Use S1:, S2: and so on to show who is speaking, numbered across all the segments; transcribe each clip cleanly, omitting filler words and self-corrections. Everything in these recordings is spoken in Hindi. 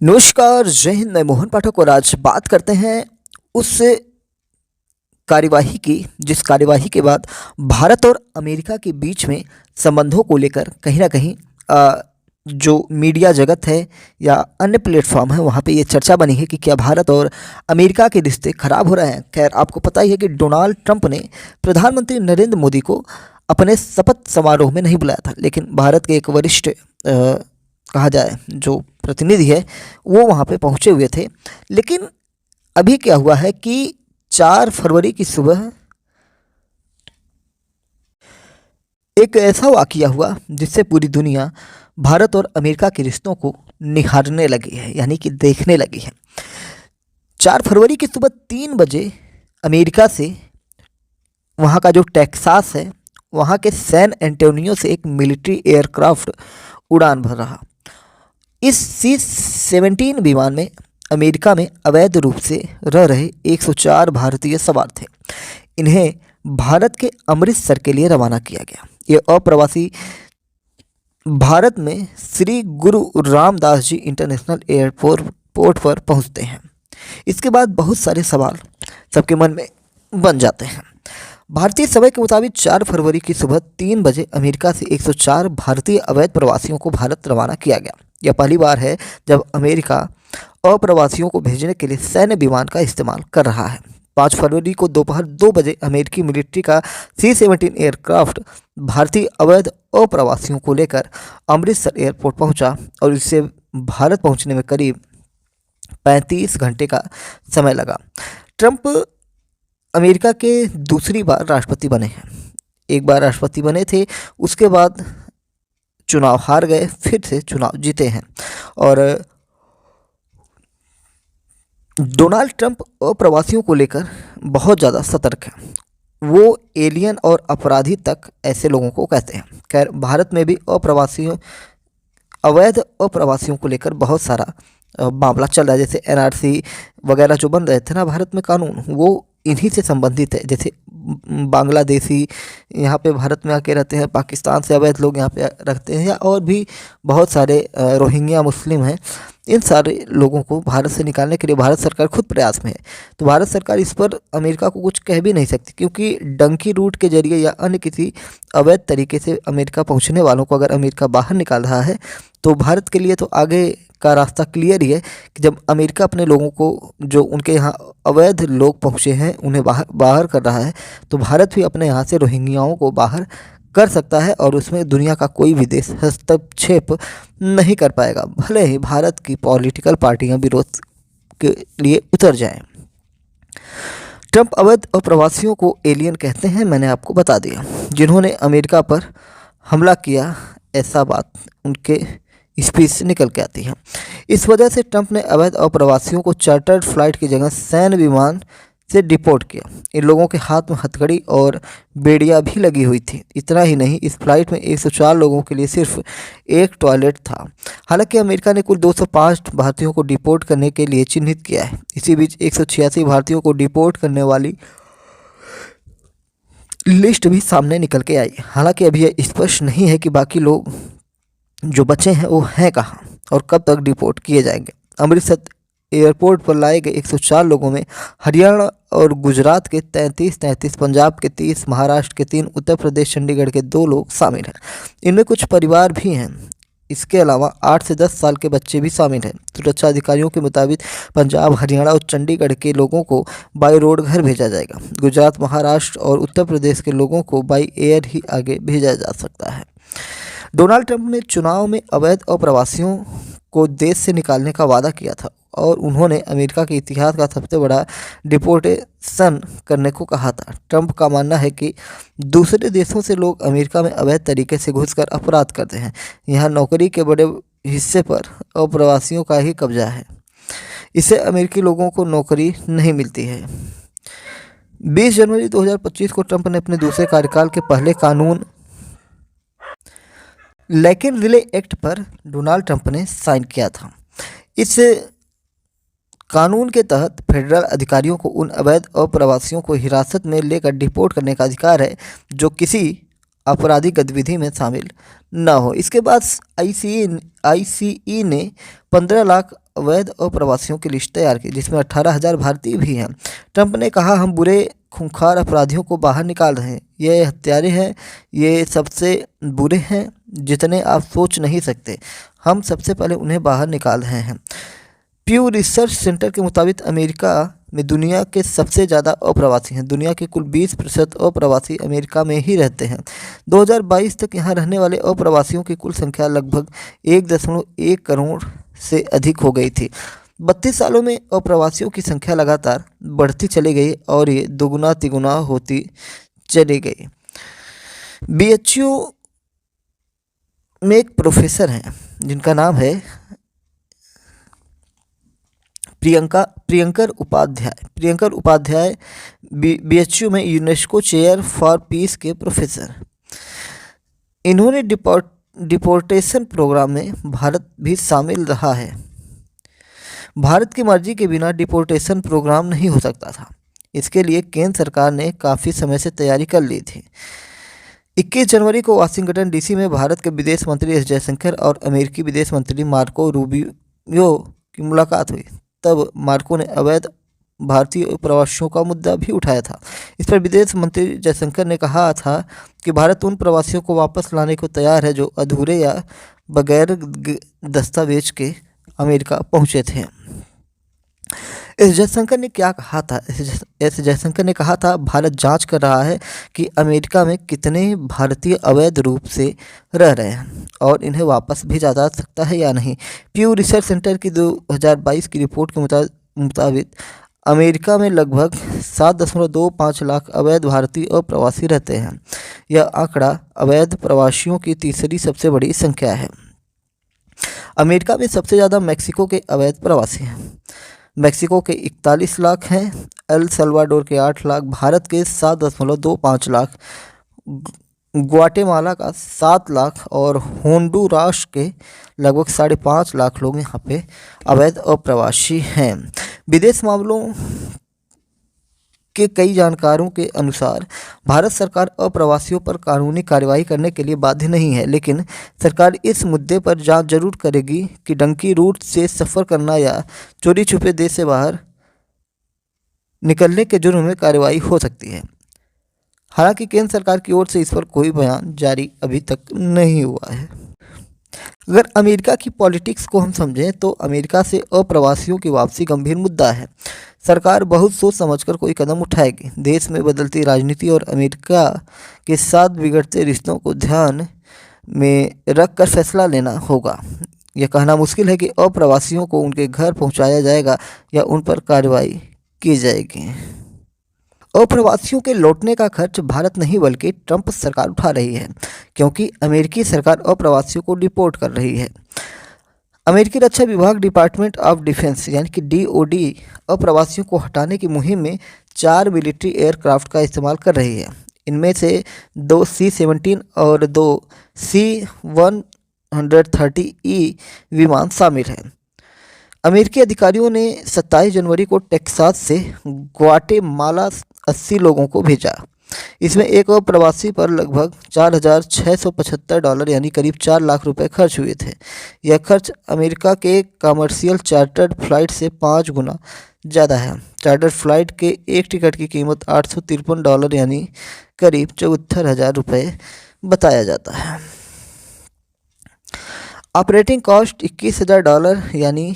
S1: नमस्कार, जय हिंद। मैं मोहन पाठक और आज बात करते हैं उस कार्यवाही की जिस कार्यवाही के बाद भारत और अमेरिका के बीच में संबंधों को लेकर कहीं ना कहीं जो मीडिया जगत है या अन्य प्लेटफॉर्म है वहाँ पे ये चर्चा बनी है कि क्या भारत और अमेरिका के रिश्ते खराब हो रहे हैं। खैर, आपको पता ही है कि डोनाल्ड ट्रंप ने प्रधानमंत्री नरेंद्र मोदी को अपने शपथ समारोह में नहीं बुलाया था, लेकिन भारत के एक वरिष्ठ कहा जाए जो प्रतिनिधि है वो वहाँ पे पहुँचे हुए थे। लेकिन अभी क्या हुआ है कि 4 फरवरी की सुबह एक ऐसा वाक़या हुआ जिससे पूरी दुनिया भारत और अमेरिका के रिश्तों को निहारने लगी है, यानी कि देखने लगी है। 4 फरवरी की सुबह 3 बजे अमेरिका से वहाँ का जो टेक्सास है वहाँ के सैन एंटोनियो से एक मिलिट्री एयरक्राफ्ट उड़ान भर रहा। इस C-17 विमान में अमेरिका में अवैध रूप से रह रहे 104 भारतीय सवार थे। इन्हें भारत के अमृतसर के लिए रवाना किया गया। ये अप्रवासी भारत में श्री गुरु रामदास जी इंटरनेशनल एयरपोर्ट पर पहुंचते हैं। इसके बाद बहुत सारे सवाल सबके मन में बन जाते हैं। भारतीय समय के मुताबिक 4 फरवरी की सुबह 3 बजे अमेरिका से 104 भारतीय अवैध प्रवासियों को भारत रवाना किया गया। यह पहली बार है जब अमेरिका अप्रवासियों को भेजने के लिए सैन्य विमान का इस्तेमाल कर रहा है। 5 फरवरी को दोपहर 2 बजे अमेरिकी मिलिट्री का C-17 एयरक्राफ्ट भारतीय अवैध अप्रवासियों को लेकर अमृतसर एयरपोर्ट पहुंचा और इससे भारत पहुंचने में करीब 35 घंटे का समय लगा। ट्रंप अमेरिका के दूसरी बार राष्ट्रपति बने हैं। एक बार राष्ट्रपति बने थे, उसके बाद चुनाव हार गए, फिर से चुनाव जीते हैं। और डोनाल्ड ट्रंप अप्रवासियों को लेकर बहुत ज़्यादा सतर्क है। वो एलियन और अपराधी तक ऐसे लोगों को कहते हैं। खैर, भारत में भी अवैध अप्रवासियों को लेकर बहुत सारा मामला चल रहा है। जैसे NRC वगैरह जो बन रहे थे ना भारत में कानून, वो इन्हीं से संबंधित है। जैसे बांग्लादेशी यहाँ पे भारत में आके रहते हैं, पाकिस्तान से अवैध लोग यहाँ पे रखते हैं, या और भी बहुत सारे रोहिंग्या मुस्लिम हैं। इन सारे लोगों को भारत से निकालने के लिए भारत सरकार खुद प्रयास में है। तो भारत सरकार इस पर अमेरिका को कुछ कह भी नहीं सकती, क्योंकि डंकी रूट के जरिए या अन्य किसी अवैध तरीके से अमेरिका पहुँचने वालों को अगर अमेरिका बाहर निकाल रहा है तो भारत के लिए तो आगे का रास्ता क्लियर ही है कि जब अमेरिका अपने लोगों को, जो उनके यहाँ अवैध लोग पहुँचे हैं, उन्हें बाहर कर रहा है, तो भारत भी अपने यहाँ से रोहिंग्याओं को बाहर कर सकता है और उसमें दुनिया का कोई भी देश हस्तक्षेप नहीं कर पाएगा, भले ही भारत की पॉलिटिकल पार्टियां विरोध के लिए उतर जाएं। ट्रंप अवैध अप्रवासियों को एलियन कहते हैं, मैंने आपको बता दिया। जिन्होंने अमेरिका पर हमला किया, ऐसा बात उनके स्पीच से निकल के आती है। इस वजह से ट्रंप ने अवैध अप्रवासियों को चार्टर्ड फ्लाइट की जगह सैन्य विमान से डिपोर्ट किया। इन लोगों के हाथ में हथकड़ी और बेड़ियां भी लगी हुई थी। इतना ही नहीं, इस फ्लाइट में 104 लोगों के लिए सिर्फ एक टॉयलेट था। हालांकि अमेरिका ने कुल 205 भारतीयों को डिपोर्ट करने के लिए चिन्हित किया है। इसी बीच 186 भारतीयों को डिपोर्ट करने वाली लिस्ट भी सामने निकल के आई। हालांकि अभी यह स्पष्ट नहीं है कि बाकी लोग जो बचे हैं वो हैं कहाँ और कब तक डिपोर्ट किए जाएंगे। अमृतसर एयरपोर्ट पर लाए गए 104 लोगों में हरियाणा और गुजरात के 33, पंजाब के 30, महाराष्ट्र के 3, उत्तर प्रदेश चंडीगढ़ के 2 लोग शामिल हैं। इनमें कुछ परिवार भी हैं। इसके अलावा 8 से 10 साल के बच्चे भी शामिल हैं। सुरक्षा अधिकारियों के मुताबिक पंजाब, हरियाणा और चंडीगढ़ के लोगों को बाई रोड घर भेजा जाएगा। गुजरात, महाराष्ट्र और उत्तर प्रदेश के लोगों को बाई एयर ही आगे भेजा जा सकता है। डोनाल्ड ट्रंप ने चुनाव में अवैध अप्रवासियों को देश से निकालने का वादा किया था और उन्होंने अमेरिका के इतिहास का सबसे बड़ा डिपोर्टेशन करने को कहा था। ट्रंप का मानना है कि दूसरे देशों से लोग अमेरिका में अवैध तरीके से घुसकर अपराध करते हैं। यहाँ नौकरी के बड़े हिस्से पर अप्रवासियों का ही कब्जा है। इससे अमेरिकी लोगों को नौकरी नहीं मिलती है। 20 जनवरी 2025 को ट्रंप ने अपने दूसरे कार्यकाल के पहले कानून लेकिन रिले एक्ट पर डोनाल्ड ट्रंप ने साइन किया था। इस कानून के तहत फेडरल अधिकारियों को उन अवैध अप्रवासियों को हिरासत में लेकर डिपोर्ट करने का अधिकार है जो किसी आपराधिक गतिविधि में शामिल न हो। इसके बाद आईसीई ने 15 लाख अवैध अप्रवासियों की लिस्ट तैयार की, जिसमें 18,000 भारतीय भी हैं। ट्रंप ने कहा, हम बुरे खूंखार अपराधियों को बाहर निकाल रहे हैं। ये हत्यारे हैं, ये सबसे बुरे हैं जितने आप सोच नहीं सकते। हम सबसे पहले उन्हें बाहर निकाल रहे हैं। प्यू रिसर्च सेंटर के मुताबिक अमेरिका में दुनिया के सबसे ज़्यादा अप्रवासी हैं। दुनिया के कुल 20% अप्रवासी अमेरिका में ही रहते हैं। 2022 तक यहाँ रहने वाले अप्रवासियों की कुल संख्या लगभग 1.1 करोड़ से अधिक हो गई थी। 32 सालों में अप्रवासियों की संख्या लगातार बढ़ती चली गई और ये दोगुना तिगुना होती चली गई। BHU में एक प्रोफेसर हैं जिनका नाम है प्रियंकर उपाध्याय BHU में यूनेस्को चेयर फॉर पीस के प्रोफेसर। इन्होंने डिपोर्टेशन प्रोग्राम में भारत भी शामिल रहा है। भारत की मर्जी के बिना डिपोर्टेशन प्रोग्राम नहीं हो सकता था। इसके लिए केंद्र सरकार ने काफ़ी समय से तैयारी कर ली थी। 21 जनवरी को वाशिंगटन DC में भारत के विदेश मंत्री S जयशंकर और अमेरिकी विदेश मंत्री मार्को रूबियो की मुलाकात हुई। तब मार्को ने अवैध भारतीय प्रवासियों का मुद्दा भी उठाया था। इस पर विदेश मंत्री जयशंकर ने कहा था कि भारत उन प्रवासियों को वापस लाने को तैयार है जो अधूरे या बगैर दस्तावेज के अमेरिका पहुंचे थे। एस जयशंकर ने क्या कहा था? एस जयशंकर ने कहा था, भारत जांच कर रहा है कि अमेरिका में कितने भारतीय अवैध रूप से रह रहे हैं और इन्हें वापस भेजा जा सकता है या नहीं। प्यू रिसर्च सेंटर की 2022 की रिपोर्ट के मुताबिक अमेरिका में लगभग 7.25 लाख अवैध भारतीय अप्रवासी रहते हैं। यह आंकड़ा अवैध प्रवासियों की तीसरी सबसे बड़ी संख्या है। अमेरिका में सबसे ज़्यादा मैक्सिको के अवैध प्रवासी हैं। मैक्सिको के 41 लाख हैं, एल सल्वाडोर के 8 लाख, भारत के 7.25 लाख, ग्वाटेमाला का 7 लाख और होंडुरास के लगभग 5.5 लाख लोग यहाँ पे अवैध अप्रवासी हैं। विदेश मामलों के कई जानकारों के अनुसार भारत सरकार अप्रवासियों पर कानूनी कार्रवाई करने के लिए बाध्य नहीं है, लेकिन सरकार इस मुद्दे पर जांच जरूर करेगी कि डंकी रूट से सफ़र करना या चोरी छुपे देश से बाहर निकलने के जुर्म में कार्रवाई हो सकती है। हालांकि केंद्र सरकार की ओर से इस पर कोई बयान जारी अभी तक नहीं हुआ है। अगर अमेरिका की पॉलिटिक्स को हम समझें तो अमेरिका से अप्रवासियों की वापसी गंभीर मुद्दा है। सरकार बहुत सोच समझकर कोई कदम उठाएगी। देश में बदलती राजनीति और अमेरिका के साथ बिगड़ते रिश्तों को ध्यान में रखकर फैसला लेना होगा। यह कहना मुश्किल है कि अप्रवासियों को उनके घर पहुंचाया जाएगा या उन पर कार्रवाई की जाएगी। अप्रवासियों के लौटने का खर्च भारत नहीं बल्कि ट्रंप सरकार उठा रही है, क्योंकि अमेरिकी सरकार अप्रवासियों को डिपोर्ट कर रही है। अमेरिकी रक्षा विभाग डिपार्टमेंट ऑफ डिफेंस यानी कि DOD अप्रवासियों को हटाने की मुहिम में 4 मिलिट्री एयरक्राफ्ट का इस्तेमाल कर रही है। इनमें से 2 C-17 और 2 C-130E विमान शामिल हैं। अमेरिकी अधिकारियों ने 27 जनवरी को टेक्सास से ग्वाटेमाला 80 लोगों को भेजा। इसमें एक प्रवासी पर लगभग $4,675 यानी करीब 4 लाख रुपए खर्च हुए थे। यह खर्च अमेरिका के कमर्शियल चार्टर्ड फ्लाइट से 5 गुना ज़्यादा है। चार्टर्ड फ्लाइट के एक टिकट की कीमत $853 यानी करीब 74,000 रुपये बताया जाता है। ऑपरेटिंग कॉस्ट $21,000 यानी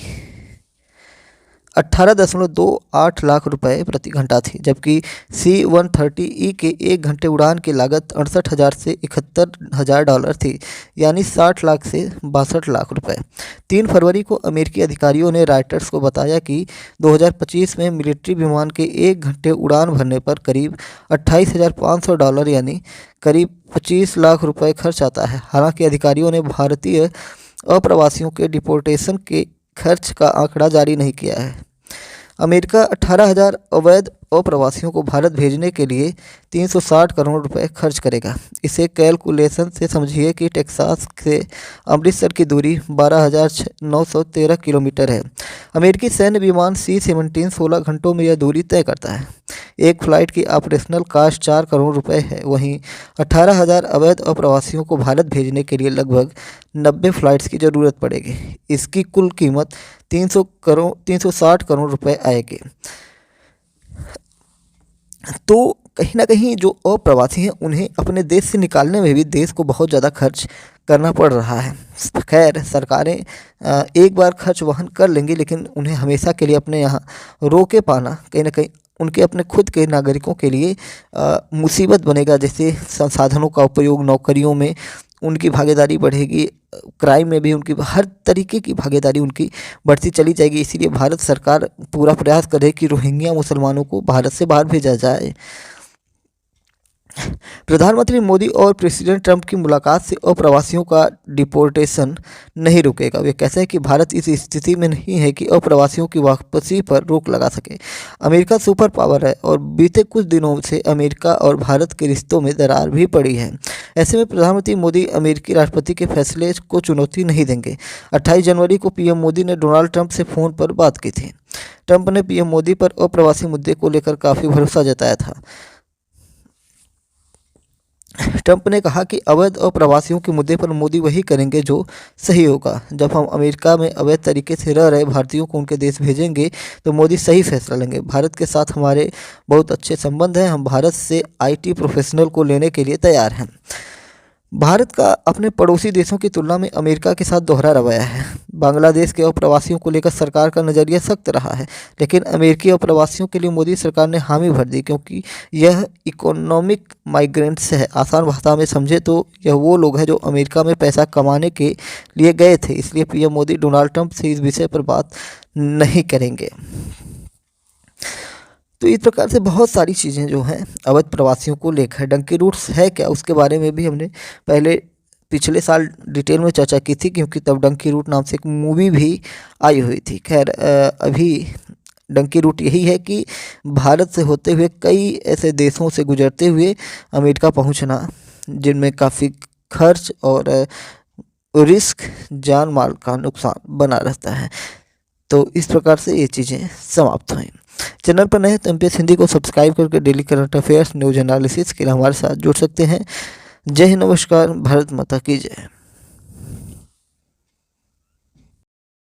S1: 18.28 लाख रुपए प्रति घंटा थी, जबकि C-130E के 1 घंटे उड़ान की लागत $68,000 से $71,000 थी, यानी 60 लाख से 62 लाख रुपए। 3 फरवरी को अमेरिकी अधिकारियों ने रॉयटर्स को बताया कि 2025 में मिलिट्री विमान के 1 घंटे उड़ान भरने पर करीब $28,500 यानी करीब 25 लाख रुपए खर्च आता है। हालांकि अधिकारियों ने भारतीय अप्रवासियों के डिपोर्टेशन के खर्च का आंकड़ा जारी नहीं किया है। अमेरिका 18,000 अवैध अप्रवासियों को भारत भेजने के लिए 360 करोड़ रुपए खर्च करेगा। इसे कैलकुलेशन से समझिए कि टेक्सास से अमृतसर की दूरी 12,913 किलोमीटर है। अमेरिकी सैन्य विमान C-17 16 घंटों में यह दूरी तय करता है। एक फ़्लाइट की ऑपरेशनल कास्ट 4 करोड़ रुपए है। वहीं 18,000 अवैध अप्रवासियों को भारत भेजने के लिए लगभग 90 फ़्लाइट्स की ज़रूरत पड़ेगी। इसकी कुल कीमत 360 करोड़ रुपए आएगी। तो कहीं ना कहीं जो अप्रवासी हैं उन्हें अपने देश से निकालने में भी देश को बहुत ज़्यादा खर्च करना पड़ रहा है। खैर, सरकारें एक बार खर्च वहन कर लेंगी, लेकिन उन्हें हमेशा के लिए अपने यहाँ रोके पाना कहीं ना कहीं उनके अपने खुद के नागरिकों के लिए मुसीबत बनेगा। जैसे संसाधनों का उपयोग, नौकरियों में उनकी भागीदारी बढ़ेगी, क्राइम में भी उनकी हर तरीके की भागीदारी उनकी बढ़ती चली जाएगी। इसीलिए भारत सरकार पूरा प्रयास करे कि रोहिंग्या मुसलमानों को भारत से बाहर भेजा जाए। प्रधानमंत्री मोदी और प्रेसिडेंट ट्रंप की मुलाकात से अप्रवासियों का डिपोर्टेशन नहीं रुकेगा। वे कहते हैं कि भारत इस स्थिति में नहीं है कि अप्रवासियों की वापसी पर रोक लगा सके। अमेरिका सुपर पावर है और बीते कुछ दिनों से अमेरिका और भारत के रिश्तों में दरार भी पड़ी है। ऐसे में प्रधानमंत्री मोदी अमेरिकी राष्ट्रपति के फैसले को चुनौती नहीं देंगे। 28 जनवरी को पीएम मोदी ने डोनाल्ड ट्रंप से फ़ोन पर बात की थी। ट्रंप ने पीएम मोदी पर अप्रवासी मुद्दे को लेकर काफ़ी भरोसा जताया था। ट्रंप ने कहा कि अवैध अप्रवासियों के मुद्दे पर मोदी वही करेंगे जो सही होगा। जब हम अमेरिका में अवैध तरीके से रह रहे भारतीयों को उनके देश भेजेंगे तो मोदी सही फैसला लेंगे। भारत के साथ हमारे बहुत अच्छे संबंध हैं। हम भारत से IT प्रोफेशनल को लेने के लिए तैयार हैं। भारत का अपने पड़ोसी देशों की तुलना में अमेरिका के साथ दोहरा रवैया है। बांग्लादेश के अप्रवासियों को लेकर सरकार का नज़रिया सख्त रहा है, लेकिन अमेरिकी अप्रवासियों के लिए मोदी सरकार ने हामी भर दी, क्योंकि यह इकोनॉमिक माइग्रेंट्स है। आसान भाषा में समझे तो यह वो लोग हैं जो अमेरिका में पैसा कमाने के लिए गए थे। इसलिए पीएम मोदी डोनाल्ड ट्रंप से इस विषय पर बात नहीं करेंगे। तो इस प्रकार से बहुत सारी चीज़ें जो हैं अवैध प्रवासियों को लेकर, डंकी रूट्स है क्या, उसके बारे में भी हमने पहले पिछले साल डिटेल में चर्चा की थी, क्योंकि तब डंकी रूट नाम से एक मूवी भी आई हुई थी। खैर, अभी डंकी रूट यही है कि भारत से होते हुए कई ऐसे देशों से गुजरते हुए अमेरिका पहुंचना, जिनमें काफ़ी खर्च और रिस्क, जान माल का नुकसान बना रहता है। तो इस प्रकार से ये चीज़ें समाप्त हुई। चैनल पर नए तो MPS हिंदी को सब्सक्राइब करके daily current affairs, news analysis के लिए हमारे साथ जुड़ सकते हैं। जय हिंद, नमस्कार, भारत माता की जय।